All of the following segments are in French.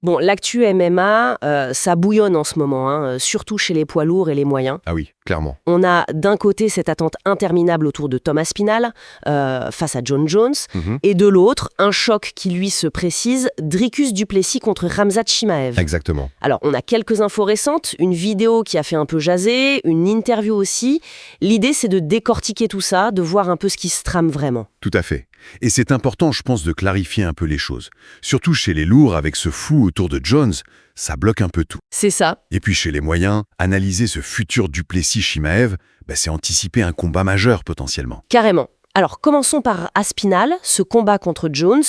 Bon, l'actu MMA, ça bouillonne en ce moment, hein, surtout chez les poids lourds et les moyens. Ah oui, clairement. On a d'un côté cette attente interminable autour de Thomas Spinal face à John Jones, et de l'autre, un choc qui lui se précise, Dricus du Plessis contre Khamzat Chimaev. Exactement. Alors, on a quelques infos récentes, une vidéo qui a fait un peu jaser, une interview aussi. L'idée, c'est de décortiquer tout ça, de voir un peu ce qui se trame vraiment. Tout à fait. Et c'est important, je pense, de clarifier un peu les choses. Surtout chez les lourds, avec ce flou autour de Jones, ça bloque un peu tout. C'est ça. Et puis chez les moyens, analyser ce futur Duplessis-Chimaev, c'est anticiper un combat majeur potentiellement. Carrément. Alors, commençons par Aspinall, ce combat contre Jones.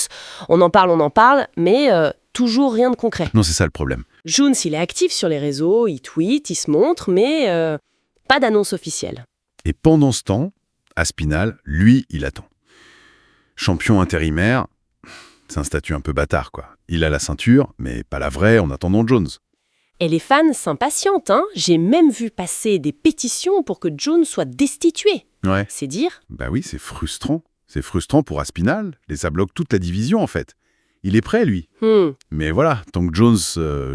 On en parle, mais toujours rien de concret. Non, c'est ça le problème. Jones, il est actif sur les réseaux, il tweet, il se montre, mais pas d'annonce officielle. Et pendant ce temps, Aspinall, lui, il attend. Champion intérimaire, c'est un statut un peu bâtard, quoi. Il a la ceinture, mais pas la vraie en attendant Jones. Et les fans s'impatientent, hein. J'ai même vu passer des pétitions pour que Jones soit destitué. Ouais. C'est dire. Bah oui, c'est frustrant. C'est frustrant pour Aspinall, et ça bloque toute la division, en fait. Il est prêt, lui. Mais voilà, tant que Jones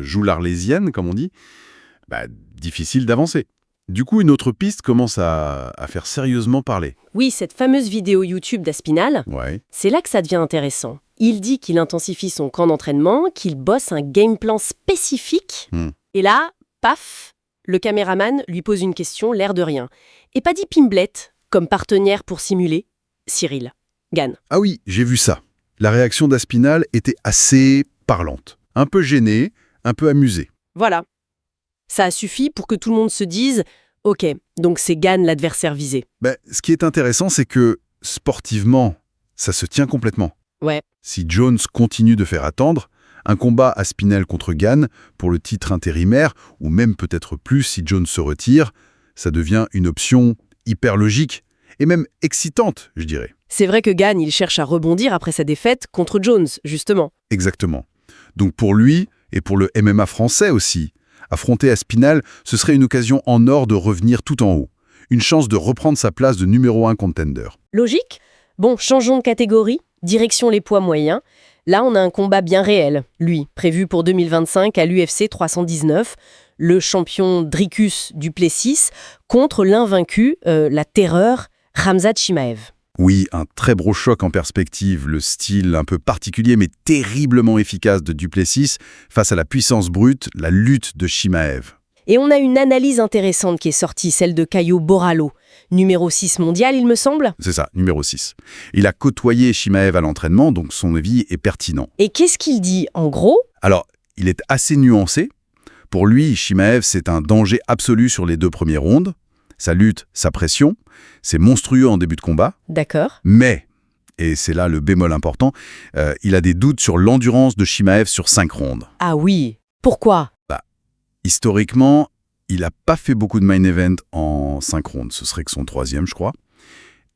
joue l'Arlésienne, comme on dit, difficile d'avancer. Du coup, une autre piste commence à faire sérieusement parler. Oui, cette fameuse vidéo YouTube d'Aspinall, Ouais. c'est là que ça devient intéressant. Il dit qu'il intensifie son camp d'entraînement, qu'il bosse un game plan spécifique. Et là, paf, le caméraman lui pose une question, l'air de rien. Et Paddy Pimblett, comme partenaire pour simuler, Cyril Gane. Ah oui, j'ai vu ça. La réaction d'Aspinall était assez parlante. Un peu gênée, un peu amusée. Voilà. Ça a suffi pour que tout le monde se dise « Ok, donc c'est Gane l'adversaire visé. » Ce qui est intéressant, c'est que, sportivement, ça se tient complètement. Ouais. Si Jones continue de faire attendre, un combat Aspinall contre Gane pour le titre intérimaire, ou même peut-être plus si Jones se retire, ça devient une option hyper logique et même excitante, je dirais. C'est vrai que Gane, il cherche à rebondir après sa défaite contre Jones, justement. Exactement. Donc pour lui, et pour le MMA français aussi, affronter Aspinall, ce serait une occasion en or de revenir tout en haut. Une chance de reprendre sa place de numéro 1 contender. Logique. Bon, changeons de catégorie. Direction les poids moyens. Là, on a un combat bien réel. Lui, prévu pour 2025 à l'UFC 319. Le champion Dricus du Plessis contre l'invaincu, la terreur, Khamzat Chimaev. Oui, un très gros choc en perspective, le style un peu particulier mais terriblement efficace de Duplessis face à la puissance brute, la lutte de Chimaev. Et on a une analyse intéressante qui est sortie, celle de Caio Borrallo, numéro 6 mondial, il me semble. C'est ça, numéro 6. Il a côtoyé Chimaev à l'entraînement, donc son avis est pertinent. Et qu'est-ce qu'il dit, en gros? Alors, il est assez nuancé. Pour lui, Chimaev, c'est un danger absolu sur les 2 premières rondes. Sa lutte, sa pression, c'est monstrueux en début de combat. D'accord. Mais, et c'est là le bémol important, il a des doutes sur l'endurance de Chimaev sur 5 rondes. Ah oui, pourquoi? Historiquement, il n'a pas fait beaucoup de main event en 5 rondes. Ce serait que son 3e, je crois.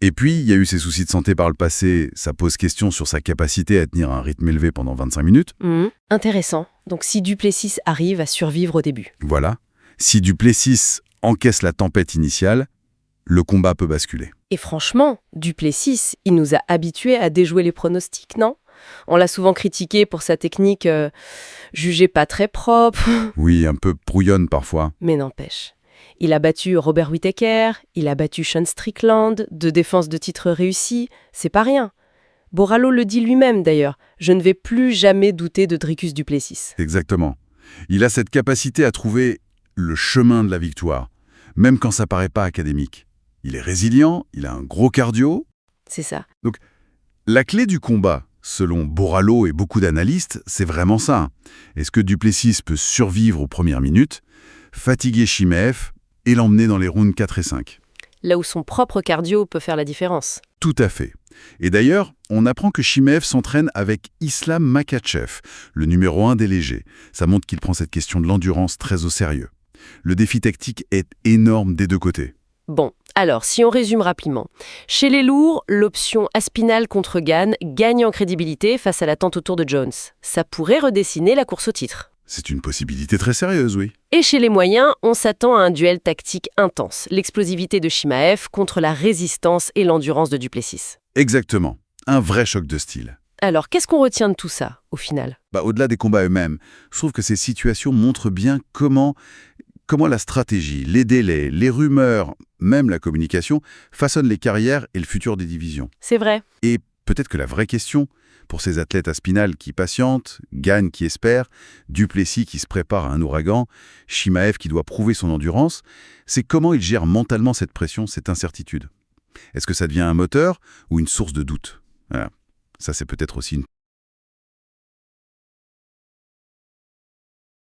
Et puis, il y a eu ses soucis de santé par le passé. Ça pose question sur sa capacité à tenir un rythme élevé pendant 25 minutes. Intéressant. Donc si Duplessis arrive à survivre au début. Voilà. Si Duplessis encaisse la tempête initiale, le combat peut basculer. Et franchement, Duplessis, il nous a habitués à déjouer les pronostics, non? On l'a souvent critiqué pour sa technique jugée pas très propre. Oui, un peu brouillonne parfois. Mais n'empêche. Il a battu Robert Whittaker, il a battu Sean Strickland, 2 défenses de titre réussies, c'est pas rien. Borrallo le dit lui-même d'ailleurs, je ne vais plus jamais douter de Dricus du Plessis. Exactement. Il a cette capacité à trouver le chemin de la victoire, même quand ça paraît pas académique. Il est résilient, il a un gros cardio. C'est ça. Donc, la clé du combat, selon Borrallo et beaucoup d'analystes, c'est vraiment ça. Est-ce que Duplessis peut survivre aux premières minutes, fatiguer Chimaev et l'emmener dans les rounds 4 et 5 ? Là où son propre cardio peut faire la différence. Tout à fait. Et d'ailleurs, on apprend que Chimaev s'entraîne avec Islam Makhachev, le numéro 1 des légers. Ça montre qu'il prend cette question de l'endurance très au sérieux. Le défi tactique est énorme des 2 côtés. Bon, alors, si on résume rapidement. Chez les lourds, l'option Aspinall contre Gane gagne en crédibilité face à l'attente autour de Jones. Ça pourrait redessiner la course au titre. C'est une possibilité très sérieuse, oui. Et chez les moyens, on s'attend à un duel tactique intense. L'explosivité de Chimaev contre la résistance et l'endurance de Duplessis. Exactement. Un vrai choc de style. Alors, qu'est-ce qu'on retient de tout ça, au final? Au-delà des combats eux-mêmes, je trouve que ces situations montrent bien comment la stratégie, les délais, les rumeurs, même la communication, façonnent les carrières et le futur des divisions. C'est vrai. Et peut-être que la vraie question, pour ces athlètes à Spinal qui patientent, Gane qui espère, Du Plessis qui se prépare à un ouragan, Chimaev qui doit prouver son endurance, c'est comment ils gèrent mentalement cette pression, cette incertitude. Est-ce que ça devient un moteur ou une source de doute? Voilà. Ça, c'est peut-être aussi une